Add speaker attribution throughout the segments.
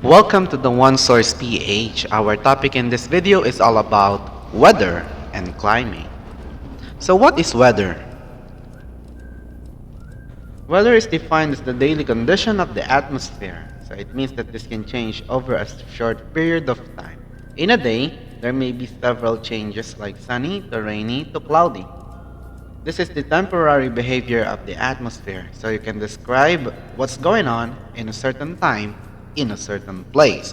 Speaker 1: Welcome to the One Source PH. Our topic in this video is all about weather and climate. So what is weather? Weather is defined as the daily condition of the atmosphere. So it means that this can change over a short period of time. In a day, there may be several changes like sunny to rainy to cloudy. This is the temporary behavior of the atmosphere, so you can describe what's going on in a certain time in a certain place.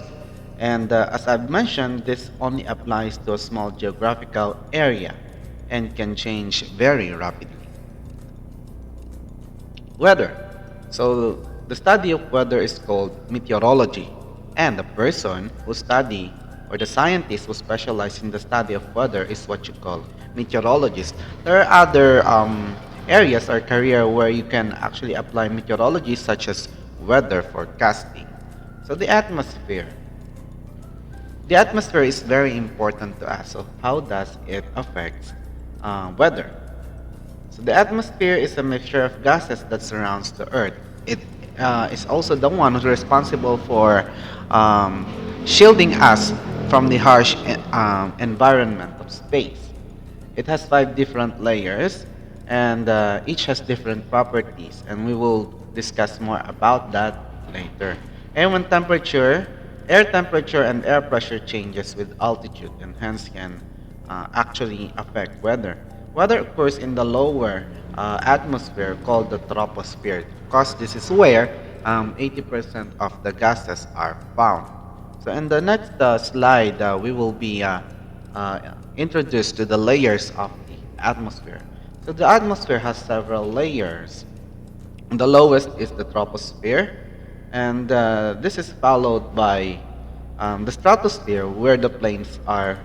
Speaker 1: And as I've mentioned, this only applies to a small geographical area and can change very rapidly. Weather. So the study of weather is called meteorology, and the person who study or the scientist who specialize in the study of weather is what you call meteorologist. There are other areas or career where you can actually apply meteorology, such as weather forecasting. So the atmosphere. The atmosphere is very important to us. So how does it affect weather? So the atmosphere is a mixture of gases that surrounds the Earth. It is also the one who's responsible for um, shielding us from the harsh environment of space. It has five different layers, and each has different properties, and we will discuss more about that later. And when air temperature and air pressure changes with altitude, and hence can actually affect weather. Weather occurs in the lower atmosphere called the troposphere, because this is where 80% of the gases are found. So in the next slide, we will be introduced to the layers of the atmosphere. So the atmosphere has several layers. The lowest is the troposphere, and this is followed by the stratosphere, where the planes are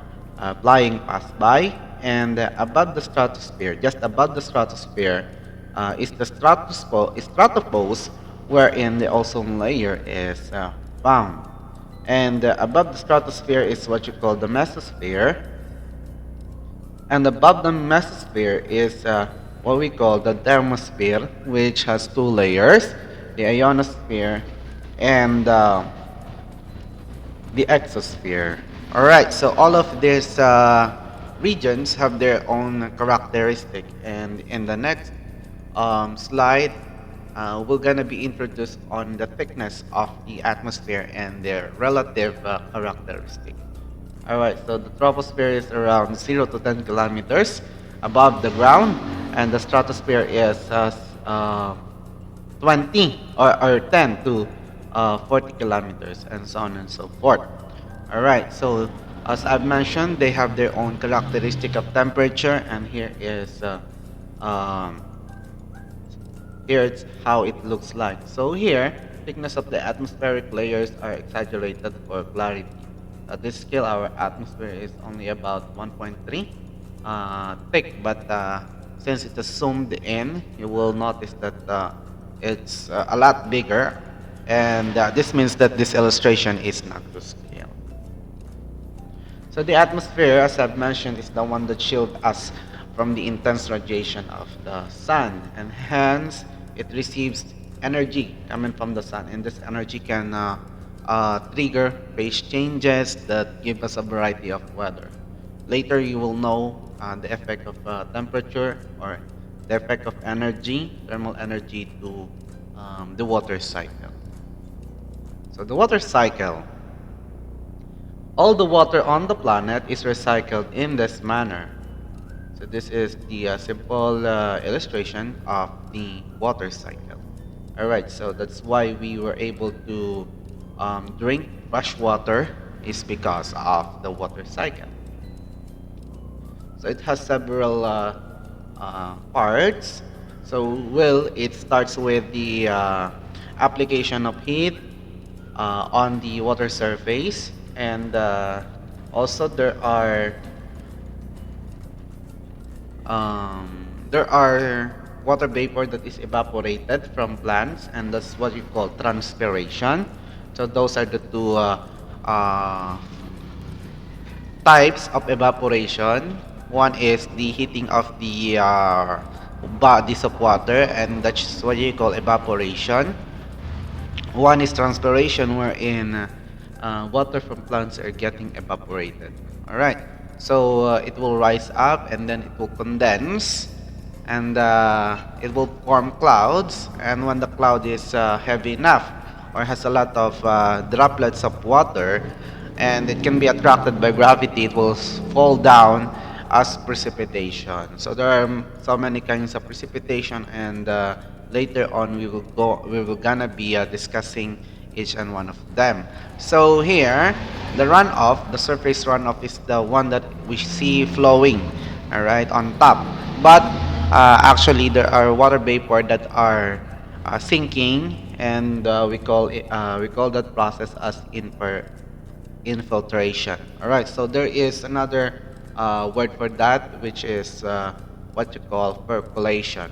Speaker 1: flying past by, and above the stratosphere, just above the stratosphere, is the stratopause, wherein the ozone layer is found. And above the stratosphere is what you call the mesosphere, and above the mesosphere is what we call the thermosphere, which has two layers, the ionosphere and the exosphere. All right, so all of these regions have their own characteristic, and in the next slide, we're gonna be introduced on the thickness of the atmosphere and their relative characteristic. All right, so the troposphere is around 0 to 10 kilometers above the ground, and the stratosphere is 20 or 10 to 40 kilometers, and so on and so forth. All right, so as I've mentioned, they have their own characteristic of temperature, and um, here's how it looks like. So here, thickness of the atmospheric layers are exaggerated for clarity. At this scale, our atmosphere is only about 1.3 thick, but since it is zoomed in, you will notice that it's a lot bigger, and this means that this illustration is not to scale. So the atmosphere, as I've mentioned, is the one that shields us from the intense radiation of the sun, and hence it receives energy coming from the sun, and this energy can trigger phase changes that give us a variety of weather. Later, you will know the effect of temperature or the effect of energy, thermal energy, to the water cycle. So the water cycle. All the water on the planet is recycled in this manner. So this is the simple illustration of the water cycle. All right, so that's why we were able to drink fresh water, is because of the water cycle. So it has several parts. So it starts with the application of heat on the water surface, and also there are water vapor that is evaporated from plants, and that's what you call transpiration. So those are the two types of evaporation. One is the heating of the bodies of water, and that's what you call evaporation. One is transpiration, wherein water from plants are getting evaporated. All right. So it will rise up and then it will condense and it will form clouds. And when the cloud is heavy enough or has a lot of droplets of water and it can be attracted by gravity, it will fall down as precipitation. So there are so many kinds of precipitation, and later on we will gonna be discussing each and one of them. So here, the runoff, the surface runoff is the one that we see flowing, all right, on top. But actually, there are water vapor that are sinking, and we call that process as infiltration. All right. So there is another word for that, which is what you call percolation.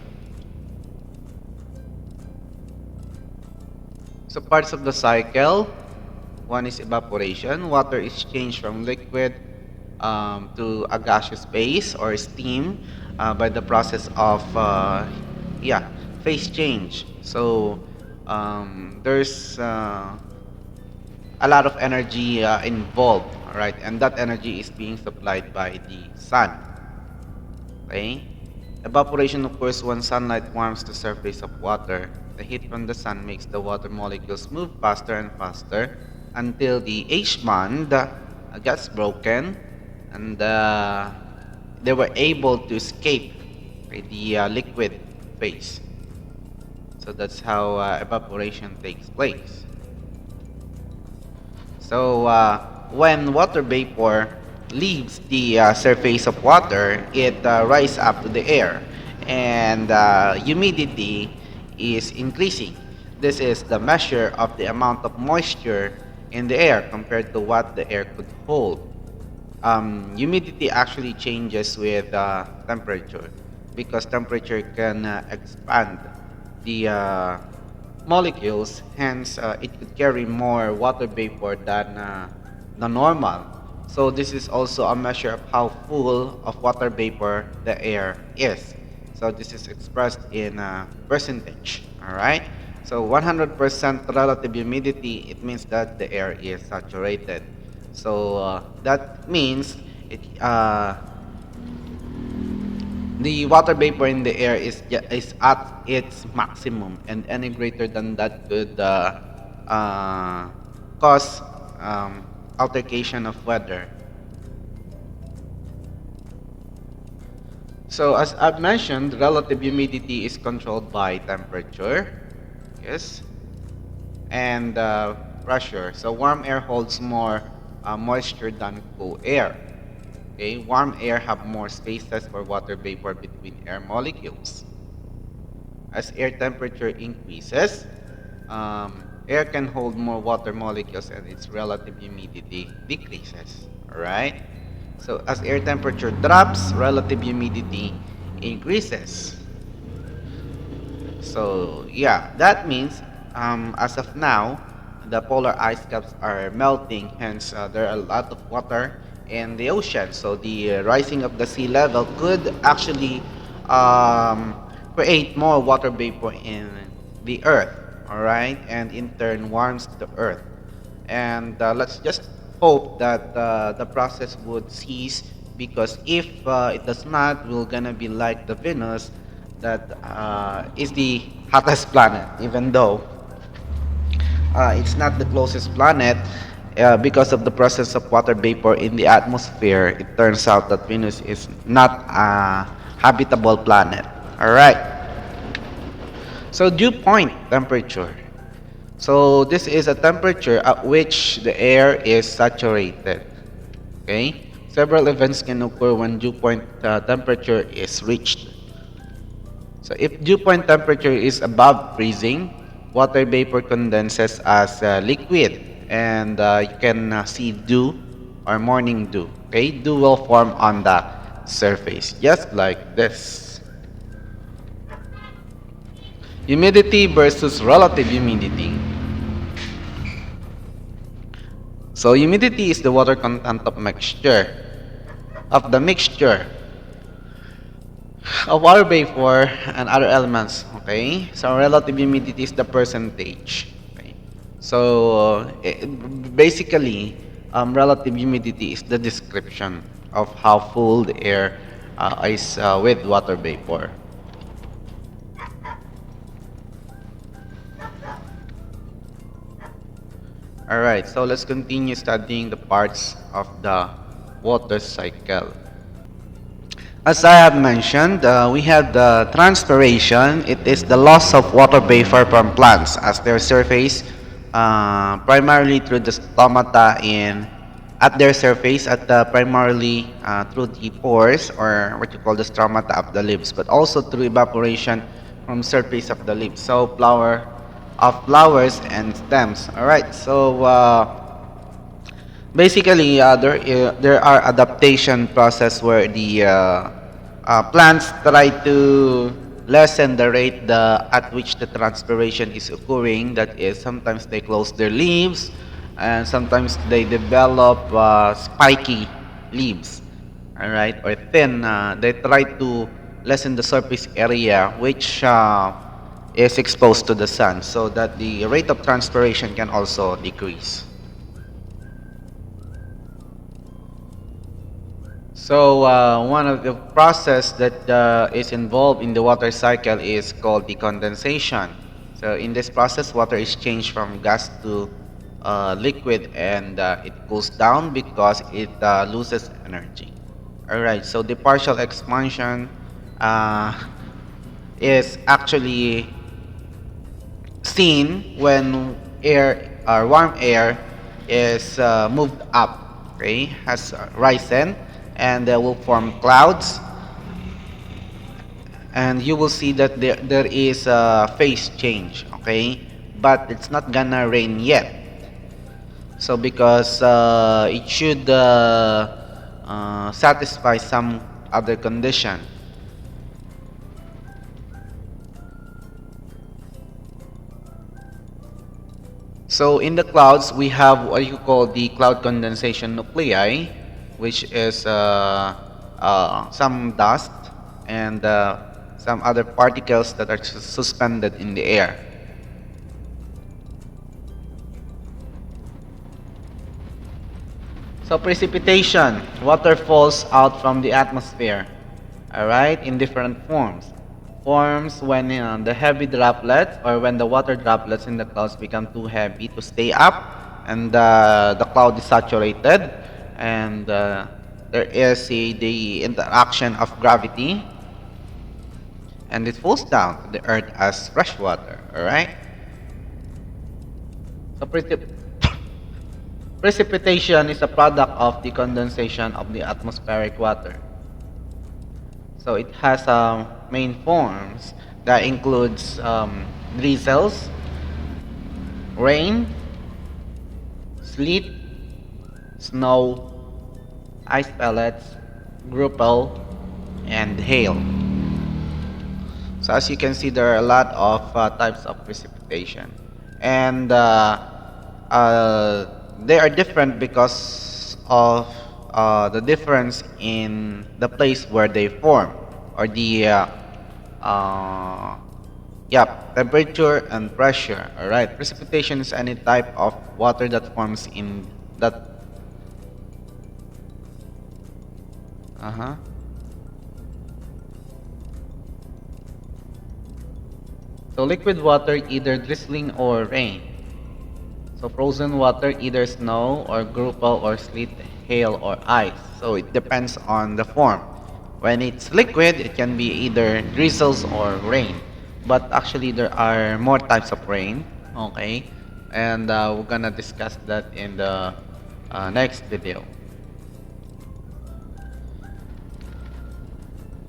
Speaker 1: So parts of the cycle, one is evaporation. Water is changed from liquid to a gaseous phase or steam by the process of yeah, phase change. So there's a lot of energy involved, all right, and that energy is being supplied by the sun. Okay, evaporation occurs when sunlight warms the surface of water. The heat from the sun makes the water molecules move faster and faster until the H bond gets broken, and they were able to escape, okay, the liquid phase. So that's how evaporation takes place. So when water vapor leaves the surface of water, it rises up to the air, and humidity is increasing. This is the measure of the amount of moisture in the air compared to what the air could hold. Humidity actually changes with temperature because temperature can expand the molecules, hence it could carry more water vapor than the normal. So this is also a measure of how full of water vapor the air is. So this is expressed in percentage, all right? So 100% relative humidity, it means that the air is saturated. So that means the water vapor in the air is at its maximum, and any greater than that could cause altercation of weather. So as I've mentioned, relative humidity is controlled by temperature, yes, and pressure. So warm air holds more moisture than cool air. Okay, warm air have more spaces for water vapor between air molecules. As air temperature increases, air can hold more water molecules and its relative humidity decreases. All right. So as air temperature drops, relative humidity increases. So yeah, that means as of now, the polar ice caps are melting. Hence, there are a lot of water in the ocean. So the rising of the sea level could actually um, create more water vapor in the earth. All right, and in turn warms the earth. And let's just hope that the process would cease, because if it does not, we're gonna be like the Venus that is the hottest planet, even though it's not the closest planet. Because of the presence of water vapor in the atmosphere, it turns out that Venus is not a habitable planet. All right. So dew point temperature. So this is a temperature at which the air is saturated. Okay. Several events can occur when dew point temperature is reached. So if dew point temperature is above freezing, water vapor condenses as liquid, and you can see dew or morning dew. Okay, dew will form on the surface, just like this. Humidity versus relative humidity. So humidity is the water content of the mixture of water vapor and other elements. Okay, so relative humidity is the percentage. Okay, So basically, relative humidity is the description of how full the air is with water vapor. All right, so let's continue studying the parts of the water cycle. As I have mentioned, we have the transpiration. It is the loss of water vapor from plants as their surface, primarily through the stomata in at their surface, primarily through the pores or what you call the stromata of the leaves, but also through evaporation from surface of the leaves. So flowers and stems. All right. So basically, there are adaptation process where the plants try to lessen the rate at which the transpiration is occurring. That is, sometimes they close their leaves, and sometimes they develop spiky leaves. All right, or thin. They try to lessen the surface area which is exposed to the sun, so that the rate of transpiration can also decrease. So one of the process that is involved in the water cycle is called the condensation. So in this process, water is changed from gas to liquid, and it cools down because it loses energy. All right. So the partial expansion uh, is actually seen when air or warm air is moved up, okay, has risen, and they will form clouds, and you will see that there is a phase change, okay, but it's not gonna rain yet. So because it should satisfy some other condition. So in the clouds, we have what you call the cloud condensation nuclei, which is some dust and some other particles that are suspended in the air. So precipitation, water falls out from the atmosphere, all right, in different forms. Forms when the heavy droplets or when the water droplets in the clouds become too heavy to stay up, and the cloud is saturated, and there is the interaction of gravity, and it falls down to the earth as fresh water, all right. So precipitation is a product of the condensation of the atmospheric water. So it has main forms that includes drizzles, rain, sleet, snow, ice pellets, graupel, and hail. So as you can see, there are a lot of types of precipitation, and uh, they are different because of the difference in the place where they form, or the uh, yeah, temperature and pressure. All right, precipitation is any type of water that forms in that. Uh-huh. So liquid water, either drizzling or rain. So frozen water, either snow or graupel or sleet, hail or ice. So it depends on the form. When it's liquid, it can be either drizzles or rain. But actually, there are more types of rain. Okay, and we're gonna discuss that in the next video.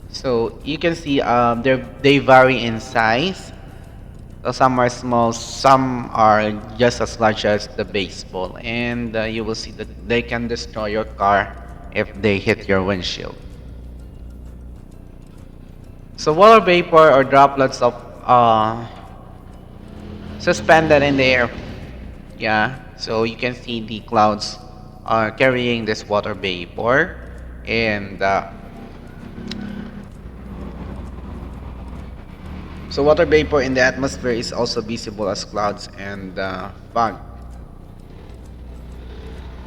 Speaker 1: So you can see they vary in size. So some are small, some are just as large as the baseball, and you will see that they can destroy your car if they hit your windshield. So water vapor or droplets of suspended in the air. Yeah, so you can see the clouds are carrying this water vapor, and So water vapor in the atmosphere is also visible as clouds and fog.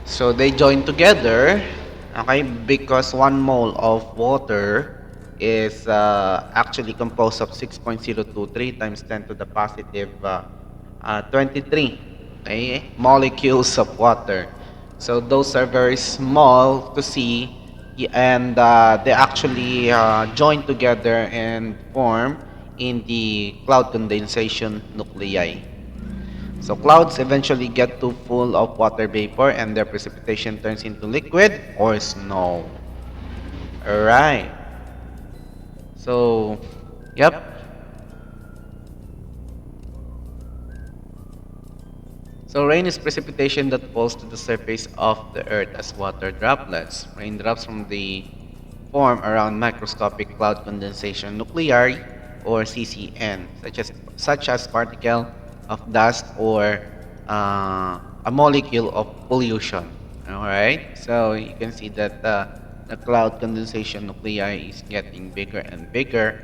Speaker 1: So they join together, okay, because one mole of water is actually composed of 6.023 times 10 to the positive 23, okay, molecules of water. So those are very small to see, and they actually join together and form in the cloud condensation nuclei. So clouds eventually get too full of water vapor and their precipitation turns into liquid or snow. Alright. So, yep. So rain is precipitation that falls to the surface of the earth as water droplets. Raindrops from the form around microscopic cloud condensation nuclei or CCN, such as particle of dust or a molecule of pollution. All right, so you can see that the cloud condensation nuclei is getting bigger and bigger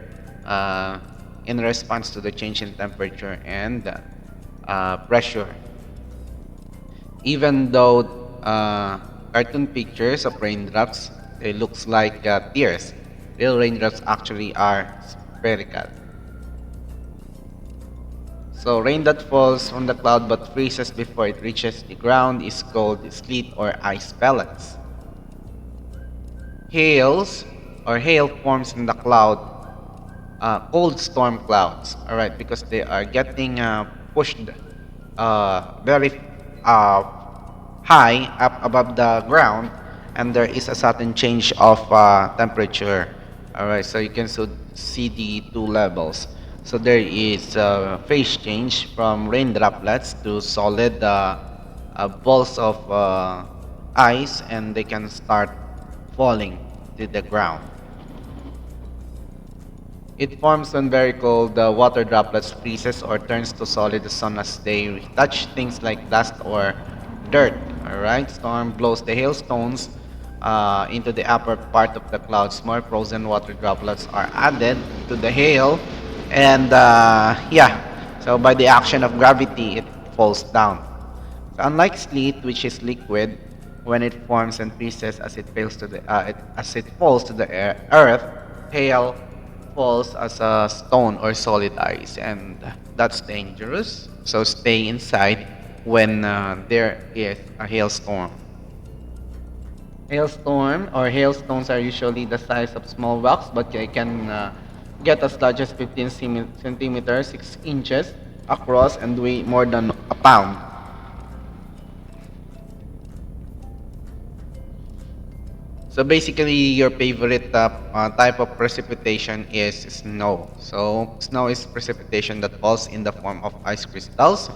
Speaker 1: uh, in response to the change in temperature and pressure. Even though cartoon pictures of raindrops, it looks like tears. Real raindrops actually are spherical. So rain that falls from the cloud but freezes before it reaches the ground is called sleet or ice pellets. Hails or hail forms in the cloud, cold storm clouds. All right, because they are getting pushed very uh, high up above the ground, and there is a sudden change of temperature. All right, so you can see the two levels. So there is phase change from rain droplets to solid balls of ice, and they can start falling to the ground. It forms when very cold water droplets freezes or turns to solid as soon as they touch things like dust or dirt. Alright, storm blows the hailstones into the upper part of the clouds. More frozen water droplets are added to the hail, and yeah, so by the action of gravity, it falls down. So unlike sleet, which is liquid, when it forms and freezes as it falls to the earth, hail falls as a stone or solid ice, and that's dangerous. So stay inside when there is a hailstorm. Hailstorm or hailstones are usually the size of small rocks, but they can get as large as 15 centimeters, 6 inches across, and weigh more than a pound. So basically, your favorite type of precipitation is snow. So snow is precipitation that falls in the form of ice crystals.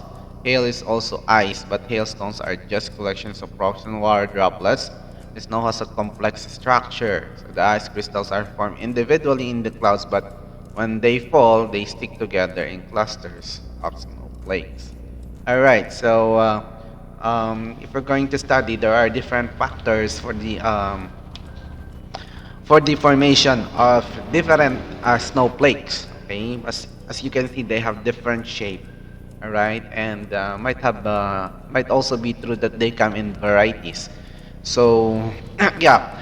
Speaker 1: Hail is also ice, but hailstones are just collections of rocks and water droplets. The snow has a complex structure. So the ice crystals are formed individually in the clouds, but when they fall, they stick together in clusters of snowflakes. All right, so if we're going to study, there are different factors for the formation of different snowflakes. Okay, as you can see, they have different shape. All right, and might also be true that they come in varieties. So yeah,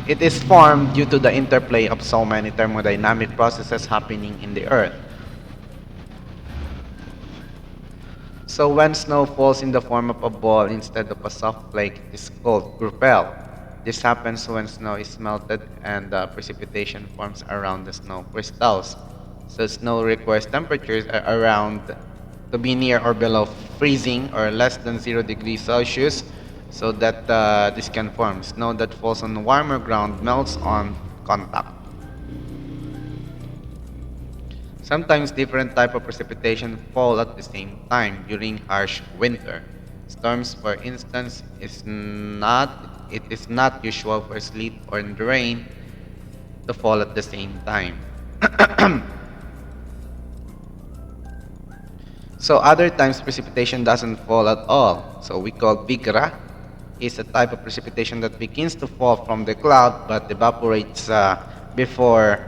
Speaker 1: it is formed due to the interplay of so many thermodynamic processes happening in the Earth. So when snow falls in the form of a ball instead of a soft flake, it is called graupel. This happens when snow is melted and precipitation forms around the snow crystals. So snow requires temperatures around to be near or below freezing or less than 0 degrees Celsius so that this can form. Snow that falls on warmer ground melts on contact. Sometimes different type of precipitation fall at the same time during harsh winter. Storms, for instance, it is not usual for sleet or rain to fall at the same time. So other times precipitation doesn't fall at all. So we call vigra is a type of precipitation that begins to fall from the cloud but evaporates before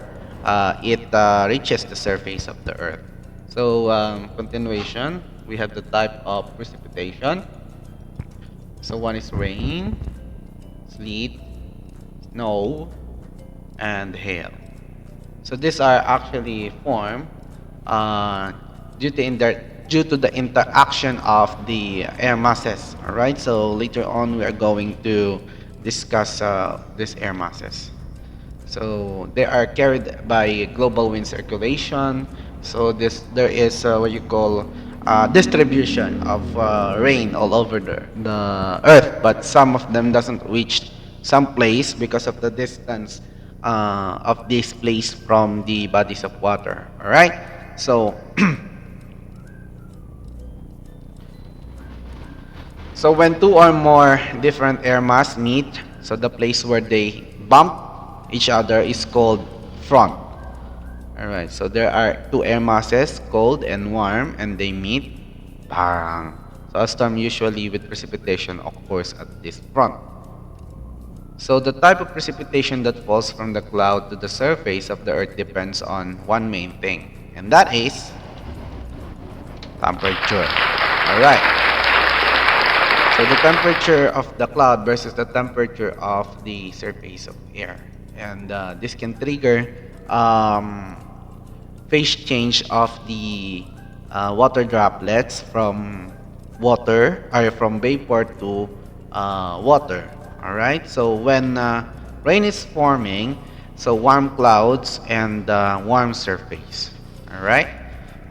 Speaker 1: it reaches the surface of the Earth. So, continuation, we have the type of precipitation. So, one is rain, sleet, snow, and hail. So these are actually formed uh, due to due to the interaction of the air masses. All right. So later on, we are going to discuss these air masses. So they are carried by global wind circulation. So there is what you call distribution of rain all over the earth, but some of them doesn't reach some place because of the distance of this place from the bodies of water. All right. So so when two or more different air mass meet, so the place where they bump each other is called front. All right, so there are two air masses, cold and warm, and they meet. Bang. So a storm usually with precipitation occurs at this front. So the type of precipitation that falls from the cloud to the surface of the earth depends on one main thing, and that is temperature. All right. So the temperature of the cloud versus the temperature of the surface of air, and this can trigger um, phase change of the water droplets from water or from vapor to water. All right. So when rain is forming, so warm clouds and warm surface. All right.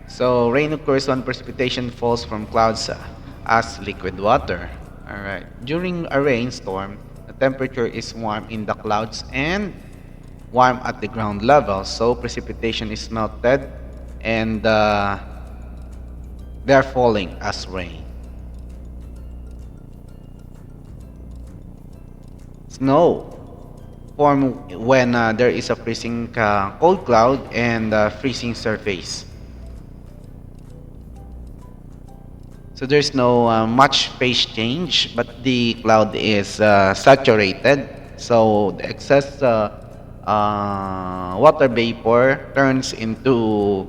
Speaker 1: So rain occurs when precipitation falls from clouds as liquid water. All right. During a rainstorm, the temperature is warm in the clouds and warm at the ground level. So precipitation is melted and they're falling as rain. Snow form when there is a freezing cold cloud and freezing surface. So there's no much phase change, but the cloud is saturated. So the excess water vapor turns into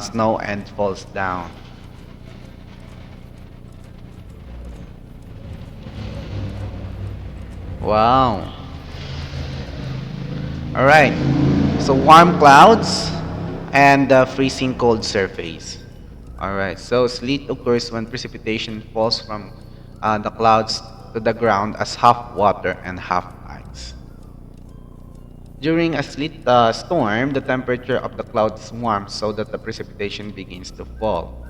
Speaker 1: snow and falls down. Wow. All right. So warm clouds and freezing cold surface. All right. So sleet occurs when precipitation falls from the clouds to the ground as half water and half ice. During a sleet storm, the temperature of the clouds warms so that the precipitation begins to fall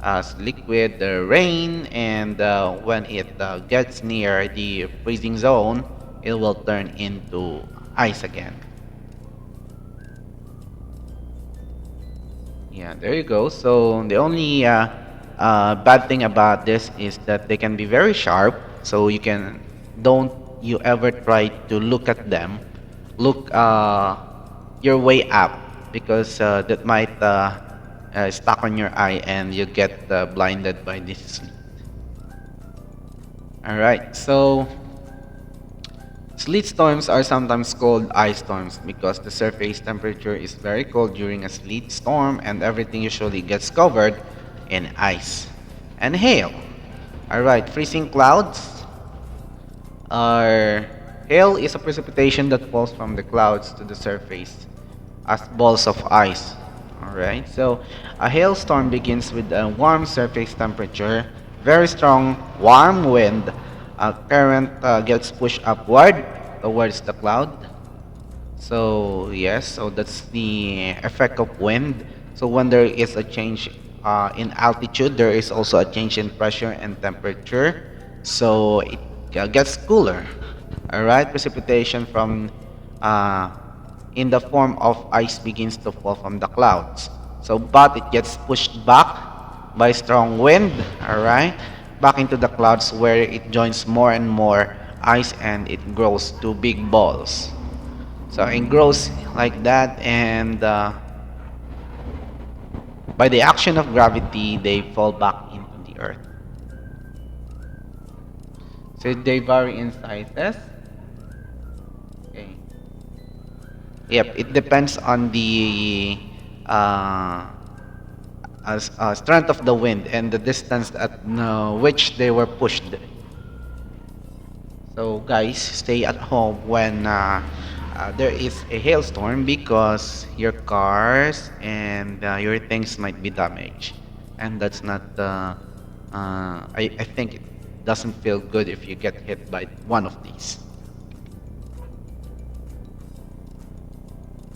Speaker 1: as liquid rain, and when it gets near the freezing zone, it will turn into ice again. Yeah, there you go. So the only bad thing about this is that they can be very sharp. So you can don't you ever try to look at them, look your way up because that might stuck on your eye and you get blinded by this. All right. So sleet storms are sometimes called ice storms because the surface temperature is very cold during a sleet storm and everything usually gets covered in ice and hail. All right, freezing clouds are hail is a precipitation that falls from the clouds to the surface as balls of ice. All right, so a hailstorm begins with a warm surface temperature, very strong warm wind. A current gets pushed upward towards the cloud. So yes, so that's the effect of wind. So when there is a change in altitude, there is also a change in pressure and temperature. So it gets cooler. All right, precipitation from uh, in the form of ice begins to fall from the clouds. So but it gets pushed back by strong wind. All right, back into the clouds where it joins more and more ice and it grows to big balls. So it grows like that, and by the action of gravity, they fall back into the earth. So they vary in sizes. Okay. Yep, it depends on the uh, strength of the wind and the distance at which they were pushed. So guys, stay at home when there is a hailstorm because your cars and your things might be damaged, and that's not. I think it doesn't feel good if you get hit by one of these.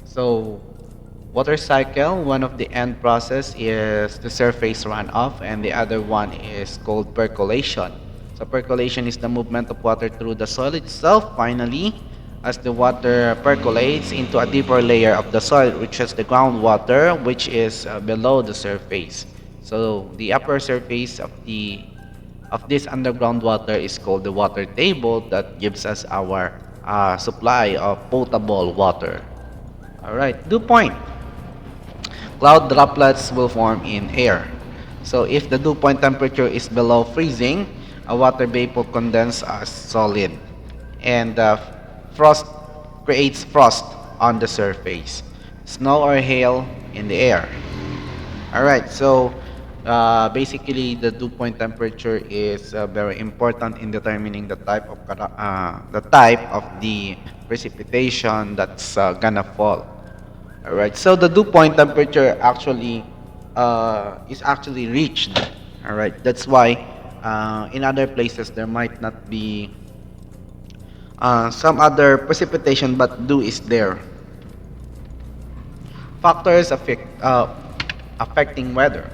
Speaker 1: So, water cycle, one of the end process is the surface runoff, and the other one is called percolation. So, percolation is the movement of water through the soil itself. Finally, as the water percolates into a deeper layer of the soil, which is the groundwater, which is below the surface. So, the upper surface of this underground water is called the water table that gives us our supply of potable water. All right, dew point. Cloud droplets will form in air. So if the dew point temperature is below freezing, a water vapor condenses as solid, and frost creates frost on the surface. Snow or hail in the air. All right, so basically the dew point temperature is very important in determining the type of the precipitation that's gonna fall. All right. So the dew point temperature actually is actually reached. All right. That's why in other places there might not be some other precipitation, but dew is there. Factors affecting weather.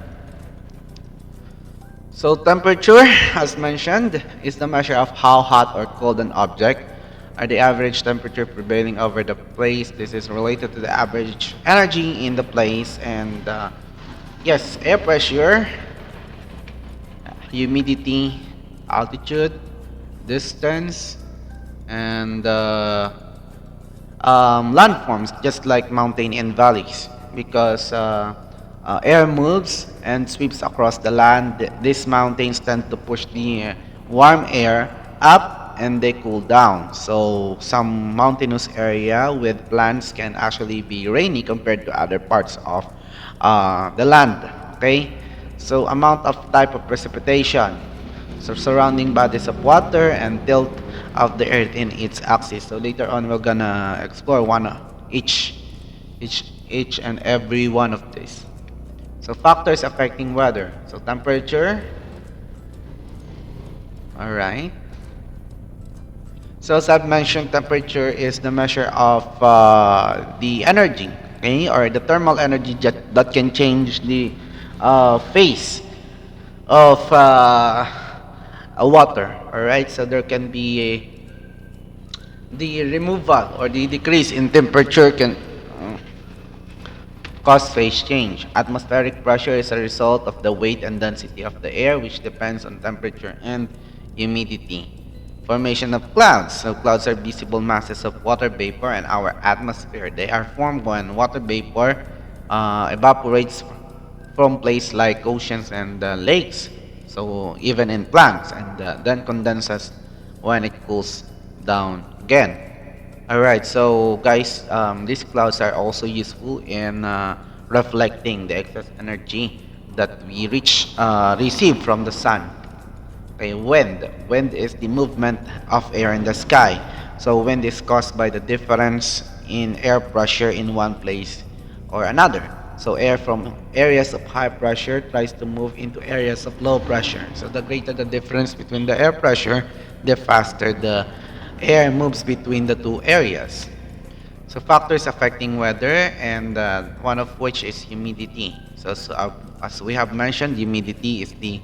Speaker 1: So temperature, as mentioned, is the measure of how hot or cold an object or the average temperature prevailing over the place. This is related to the average energy in the place. And yes, air pressure, humidity, altitude, distance, and landforms, just like mountain and valleys, because air moves and sweeps across the land. These mountains tend to push the warm air up and they cool down. So some mountainous area with plants can actually be rainy compared to other parts of the land. Okay, so amount of type of precipitation. So surrounding bodies of water and tilt of the earth in its axis. So later on we're gonna explore each and every one of these. So factors affecting weather. So temperature. All right. So as I've mentioned, temperature is the measure of the energy, okay, or the thermal energy that can change the phase of water. All right. So there can be the removal or the decrease in temperature can cause phase change. Atmospheric pressure is a result of the weight and density of the air, which depends on temperature and humidity. Formation of clouds. So clouds are visible masses of water vapor in our atmosphere. They are formed when water vapor evaporates from places like oceans and lakes. So even in plants, and then condenses when it cools down again. All right, so guys, these clouds are also useful in reflecting the excess energy that we receive from the sun. Okay, wind. Wind is the movement of air in the sky. So wind is caused by the difference in air pressure in one place or another. So air from areas of high pressure tries to move into areas of low pressure. So the greater the difference between the air pressure, the faster the air moves between the two areas. So factors affecting weather, and one of which is humidity. As we have mentioned, humidity is the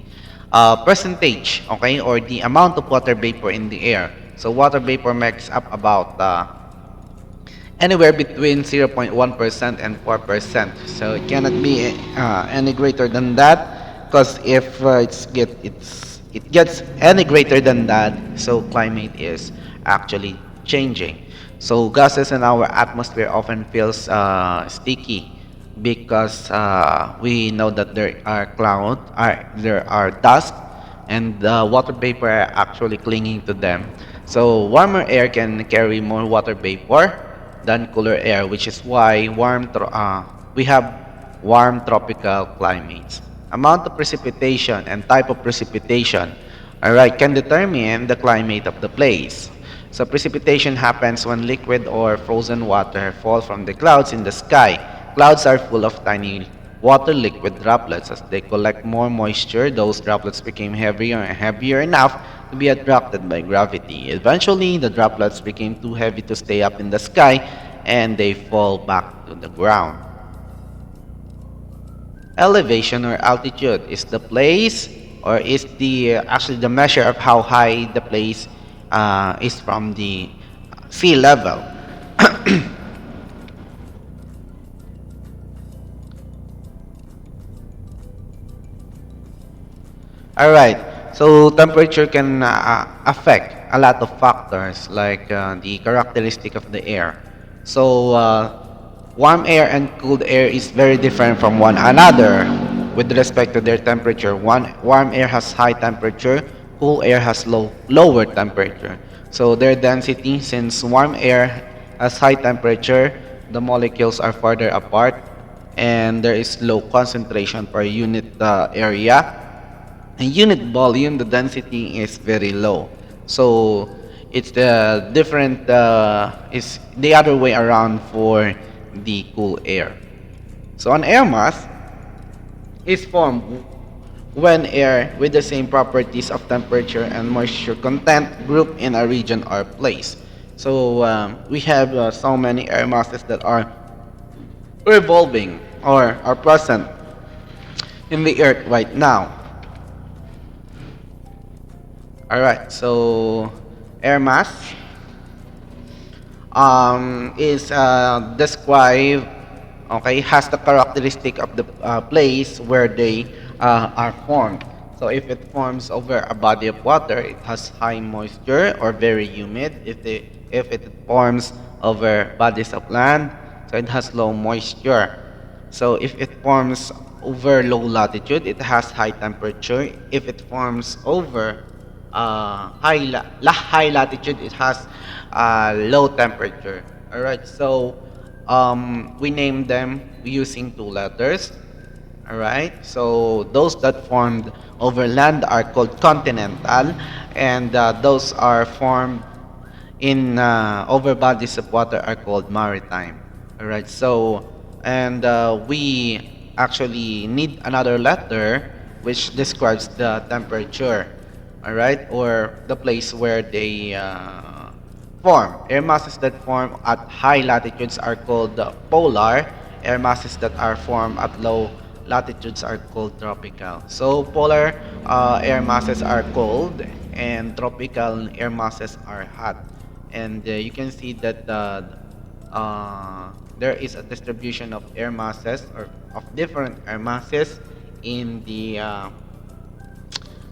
Speaker 1: percentage, okay, or the amount of water vapor in the air. So water vapor makes up about anywhere between 0.1% and 4%. So it cannot be any greater than that, because if it gets any greater than that, so climate is actually changing. So gases in our atmosphere often feels sticky because we know that there are dust, and the water vapor are actually clinging to them. So warmer air can carry more water vapor, than cooler air, which is why we have warm tropical climates. Amount of precipitation and type of precipitation, all right, can determine the climate of the place. So precipitation happens when liquid or frozen water fall from the clouds in the sky. Clouds are full of tiny water liquid droplets. As they collect more moisture, those droplets became heavier and heavier enough to be attracted by gravity. Eventually, the droplets became too heavy to stay up in the sky and they fall back to the ground. Elevation or altitude is the place or is the actually the measure of how high the place is from the sea level. All right. So temperature can affect a lot of factors like the characteristic of the air. So warm air and cooled air is very different from one another with respect to their temperature. One warm air has high temperature, cool air has lower temperature. So their density, since warm air has high temperature, the molecules are farther apart and there is low concentration per unit area. In unit volume, the density is very low. So it's the different is the other way around for the cool air. So an air mass is formed when air with the same properties of temperature and moisture content group in a region or place. So we have so many air masses that are revolving or are present in the earth right now. All right, so air mass is described, okay, has the characteristic of the place where they are formed. So if it forms over a body of water, it has high moisture or very humid. If it forms over bodies of land, so it has low moisture. So if it forms over low latitude, it has high temperature. If it forms over high latitude, it has low temperature. All right, so we name them using two letters. All right, so those that formed over land are called continental, and those are formed in over bodies of water are called maritime. All right, so and we actually need another letter which describes the temperature. All right, or the place where they form. Air masses that form at high latitudes are called polar. Air masses that are formed at low latitudes are called tropical. So polar air masses are cold and tropical air masses are hot. And you can see that there is a distribution of air masses or of different air masses in the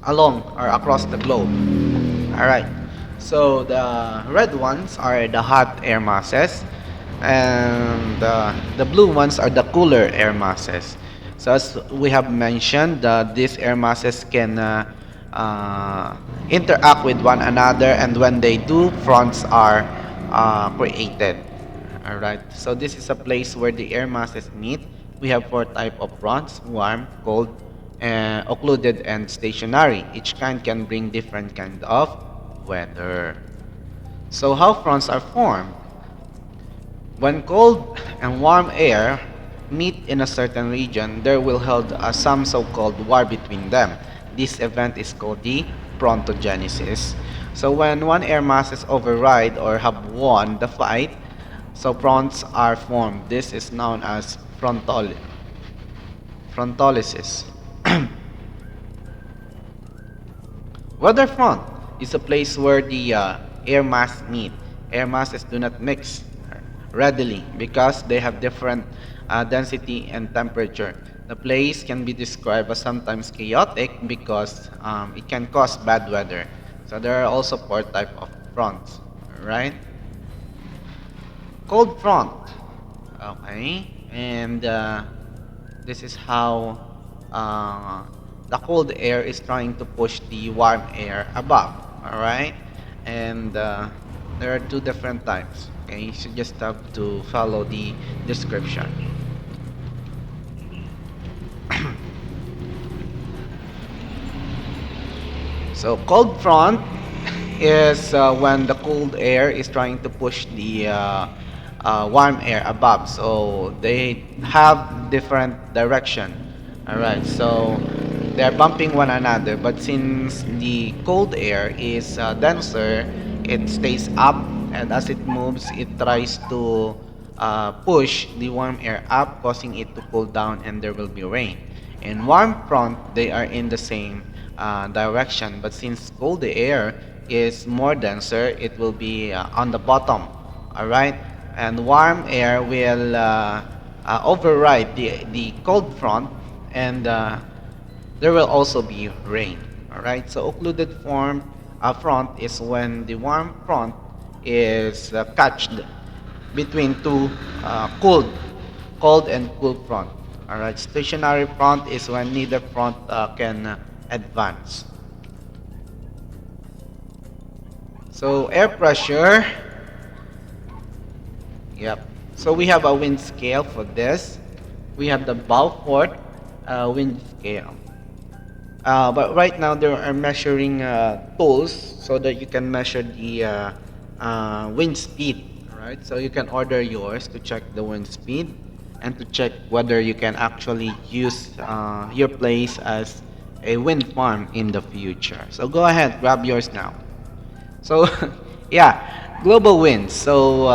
Speaker 1: along or across the globe. All right. So the red ones are the hot air masses, and the blue ones are the cooler air masses. So as we have mentioned, these air masses can interact with one another, and when they do, fronts are created. All right. So this is a place where the air masses meet. We have four type of fronts: warm, cold, occluded, and stationary. Each kind can bring different kind of weather. So how fronts are formed? When cold and warm air meet in a certain region, there will hold some so-called war between them. This event is called the frontogenesis. So when one air masses override or have won the fight, so fronts are formed. This is known as frontolysis. Weather front is a place where the air mass meet. Air masses do not mix readily because they have different density and temperature. The place can be described as sometimes chaotic because it can cause bad weather. So there are also four type of fronts, right? Cold front, okay, and this is how the cold air is trying to push the warm air above, all right, and There are two different types. Okay, you should just have to follow the description. So cold front is when the cold air is trying to push the warm air above. So they have different direction. All right. So they're bumping one another. But since the cold air is denser, it stays up, and as it moves, it tries to push the warm air up, causing it to cool down, and there will be rain. In warm front, they are in the same direction, but since cold air is more denser, it will be on the bottom. All right, and warm air will override the cold front, and there will also be rain. All right, so occluded form front is when the warm front is catched between two cold and cool front. All right, stationary front is when neither front can advance. So air pressure, yep. So we have a wind scale for this. We have the Balfour wind scale. But right now there are measuring tools so that you can measure the wind speed. Right, so you can order yours to check the wind speed and to check whether you can actually use your place as a wind farm in the future. So go ahead, grab yours now. So yeah, global winds. So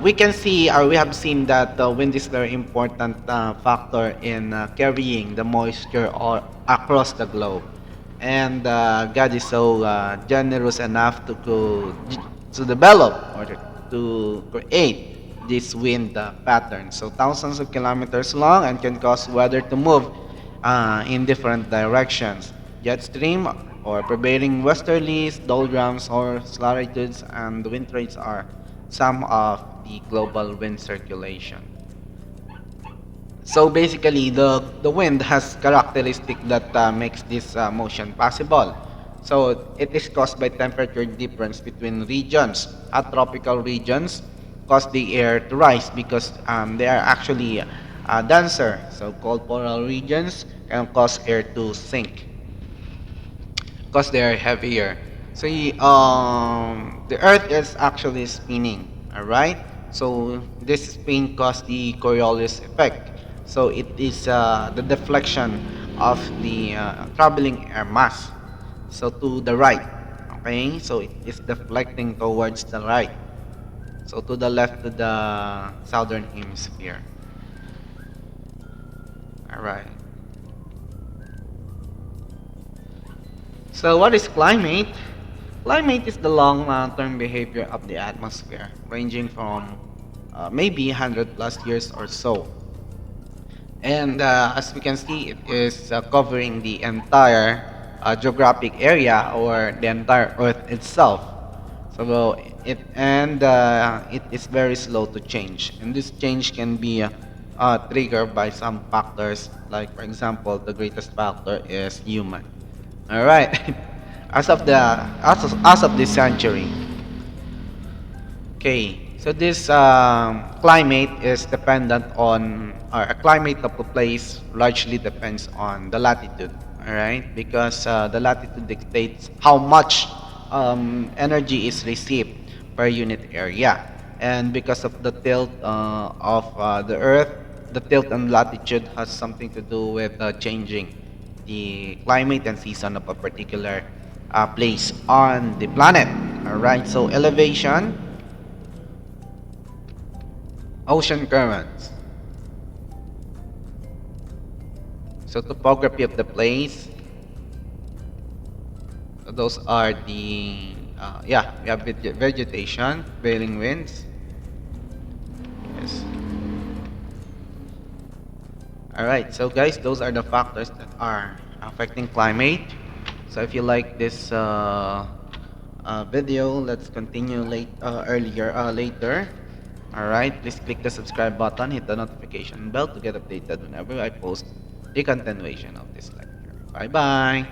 Speaker 1: we can see, or we have seen that wind is very important factor in carrying the moisture across the globe. And God is so generous enough to develop or to create this wind pattern. So thousands of kilometers long and can cause weather to move in different directions. Jet stream or prevailing westerlies, doldrums or latitudes, and wind trades are some of the global wind circulation. So basically, the wind has characteristic that makes this motion possible. So it is caused by temperature difference between regions. Hot tropical regions cause the air to rise because they are actually denser. So cold polar regions can cause air to sink because they are heavier. So the Earth is actually spinning. All right. So this spin causes the Coriolis effect. So it is the deflection of the traveling air mass. So to the right. Okay. So it is deflecting towards the right. So to the left to the southern hemisphere. All right. So what is climate? Climate is the long-term behavior of the atmosphere, ranging from maybe 100 plus years or so. And as we can see, it is covering the entire geographic area or the entire Earth itself. So it is very slow to change, and this change can be triggered by some factors. Like for example, the greatest factor is human. All right. As of this century. Okay. So this climate is dependent on, or a climate of a place largely depends on the latitude. All right, because the latitude dictates how much energy is received per unit area, and because of the tilt of the Earth, the tilt and latitude has something to do with changing the climate and season of a particular place on the planet. All right, so elevation, ocean currents. So topography of the place. So those are the yeah, we have vegetation, prevailing winds. Yes. All right, so guys, those are the factors that are affecting climate. So if you like this video, let's continue later. All right, please click the subscribe button, hit the notification bell to get updated whenever I post the continuation of this lecture. Bye bye.